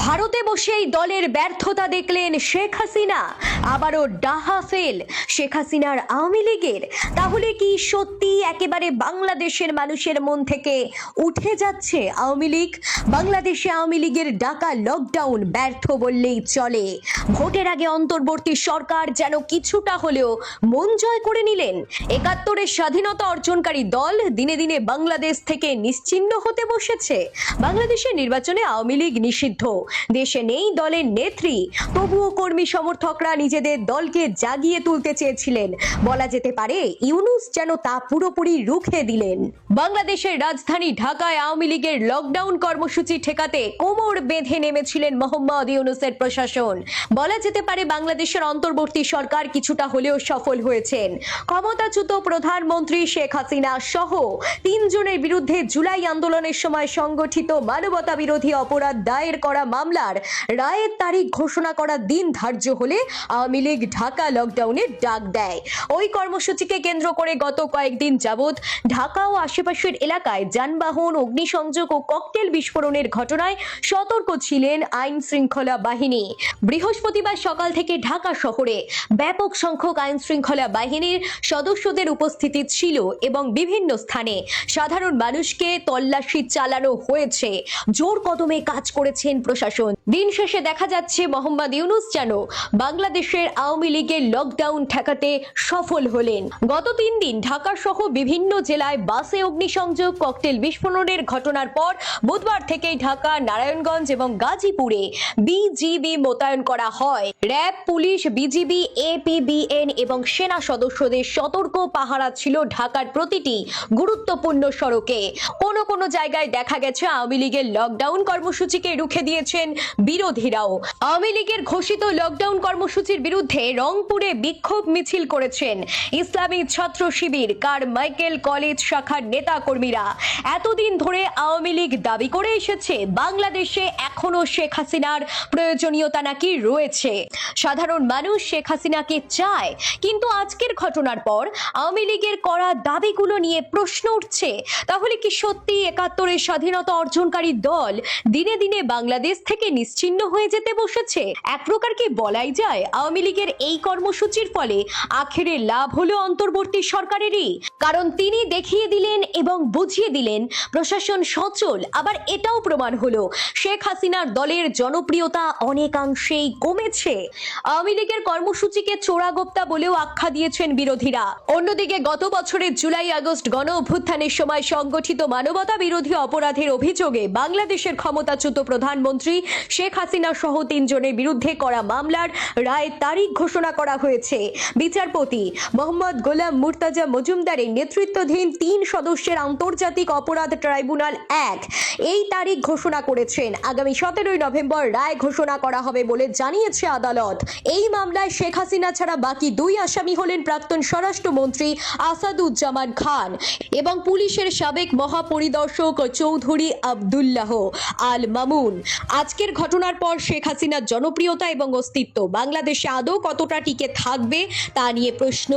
ভারতে বসেই দলের ব্যর্থতা দেখলেন শেখ হাসিনা। আবারও ডাহা ফেল শেখ হাসিনার আওয়ামী লীগের। তাহলে কি সত্যি একেবারে বাংলাদেশের মানুষের মন থেকে উঠে যাচ্ছে আওয়ামী লীগ? বাংলাদেশে আওয়ামী লীগের ডাকা লকডাউন ব্যর্থ বললেই চলে। ভোটের আগে অন্তর্বর্তী সরকার যেন কিছুটা হলেও মন জয় করে নিলেন। ৭১-এর স্বাধীনতা অর্জনকারী দল দিনে দিনে বাংলাদেশ থেকে নিশ্চিহ্ন হতে বসেছে। বাংলাদেশের নির্বাচনে আওয়ামী লীগ নিষিদ্ধ, দেশে নেই দলের নেত্রী, তবুও কর্মী সমর্থকরা নিজেদের দলকে জাগিয়ে তুলতে চেয়েছিলেন। বলা যেতে পারে ইউনূস যেন তা পুরোপুরি রুখে দিলেন। বাংলাদেশের রাজধানী ঢাকায় আওয়ামী লীগের লকডাউন কর্মসূচি ঠেকাতে কোমর বেঁধে নেমেছিলেন মোহাম্মদ ইউনূসের প্রশাসন। বলা যেতে পারে বাংলাদেশের অন্তর্বর্তী সরকার কিছুটা হলেও সফল হয়েছেন। ক্ষমতাচ্যুত প্রধানমন্ত্রী শেখ হাসিনা সহ ৩ জনের বিরুদ্ধে জুলাই আন্দোলনের সময় সংগঠিত মানবতা বিরোধী অপরাধ দায়ের করা মামলার রায়ের তারিখ ঘোষণা করার দিন ধার্য হলে আওয়ামী লীগ ঢাকা লকডাউনের ডাক দেয়। ওই কর্মসূচিকে কেন্দ্র করে গত কয়েকদিন যাবৎ ঢাকা ও আশেপাশের এলাকায় যানবাহন, অগ্নিসংযোগ ও ককটেল বিস্ফোরণের ঘটনায় সতর্ক ছিলেন আইন শৃঙ্খলা বাহিনী। বৃহস্পতিবার সকাল থেকে ঢাকা শহরে ব্যাপক সংখ্যক আইন শৃঙ্খলা বাহিনীর সদস্যদের উপস্থিতি ছিল এবং বিভিন্ন স্থানে সাধারণ মানুষকে তল্লাশি চালানো হয়েছে। জোর কদমে কাজ করেছেন প্রশাসন। দিন শেষে দেখা যাচ্ছে মোহাম্মদ ইউনূস যেন বাংলাদেশের আওয়ামী লীগের লকডাউন ঠেকাতে সফল হলেন। গত ৩ দিন ঢাকা সহ বিভিন্ন জেলায় বাসে অগ্নিসংযোগ, ককটেল বিস্ফোরণের ঘটনার পর বুধবার থেকেই ঢাকা, নারায়ণগঞ্জ এবং গাজীপুরে বিজিবি মোতায়েন করা হয়। র্যাব, পুলিশ, বিজিবি, এপিবিএন এবং সেনা সদস্যদের সতর্ক পাহারা ছিল ঢাকার প্রতিটি গুরুত্বপূর্ণ সড়কে। কোনো জায়গায় দেখা গেছে আওয়ামী লীগের লকডাউন কর্মসূচিকে রুখে দিয়েছেন বিরোধীরাও। আওয়ামী লীগের ঘোষিত লকডাউন কর্মসূচির বিরুদ্ধে রংপুরে বিক্ষোভ মিছিল করেছেন ইসলামী ছাত্র শিবির, কারমাইকেল কলেজ শাখার নেতা কর্মীরা। এতদিন ধরে আওয়ামী লীগ দাবি করে এসেছে বাংলাদেশে এখনো শেখ হাসিনার প্রয়োজনীয়তা নাকি রয়েছে। সাধারণ মানুষ শেখ হাসিনাকে চায়, কিন্তু আজকের ঘটনার পর আওয়ামী লীগের করা দাবিগুলো নিয়ে প্রশ্ন উঠছে। তাহলে কি সত্যি ৭১-এর স্বাধীনতা অর্জনকারী দল দিনে দিনে বাংলাদেশ থেকে নিশ্চিহ্ন হয়ে যেতে বসেছে? এক প্রকার কি বলাই যায় আওয়ামী লীগের এই কর্মসূচির ফলে আখেরে লাভ হলো অন্তর্বর্তী সরকারেরই? কারণ তিনি দেখিয়ে দিলেন এবং বুঝিয়ে দিলেন প্রশাসন সচল। আবার এটাও প্রমাণ হলো শেখ হাসিনার দলের জনপ্রিয়তা অনেকাংশেই কমেছে। আওয়ামী লীগের কর্মসূচিকে চোরাগোপ্তা বলেও আখ্যা দিয়েছেন বিরোধীরা। অন্যদিকে গত বছরের জুলাই-আগস্ট গণ অভ্যুত্থানের সময় সংগঠিত মানবতা বিরোধী অপরাধের অভিযোগে বাংলাদেশের ক্ষমতাচ্যুত প্রধানমন্ত্রী শেখ হাসিনা সহ ৩ জনের বিরুদ্ধে করা মামলার রায়ের তারিখ ঘোষণা করা হয়েছে। বিচারপতি মোহাম্মদ গোলাম মুর্তাজা মজুমদারের নেতৃত্বাধীন ৩ সদস্যের আন্তর্জাতিক অপরাধ ট্রাইব্যুনাল ১ এই তারিখ ঘোষণা করেছেন। আগামী ১৭ নভেম্বর রায় ঘোষণা করা হবে বলে জানিয়েছে আদালত। এই মামলায় শেখ হাসিনা ছাড়া বাকি ২ আসামি হলেন প্রাক্তন স্বরাষ্ট্রমন্ত্রী আসাদুজ্জামান খান এবং পুলিশের সাবেক মহাপরিদর্শক চৌধুরী আব্দুল্লাহ আল মামুন। আজকের ঘটনার পর শেখ হাসিনার জনপ্রিয়তা এবং অস্তিত্ব বাংলাদেশে আদৌ কতটা টিকে থাকবে তা নিয়ে প্রশ্ন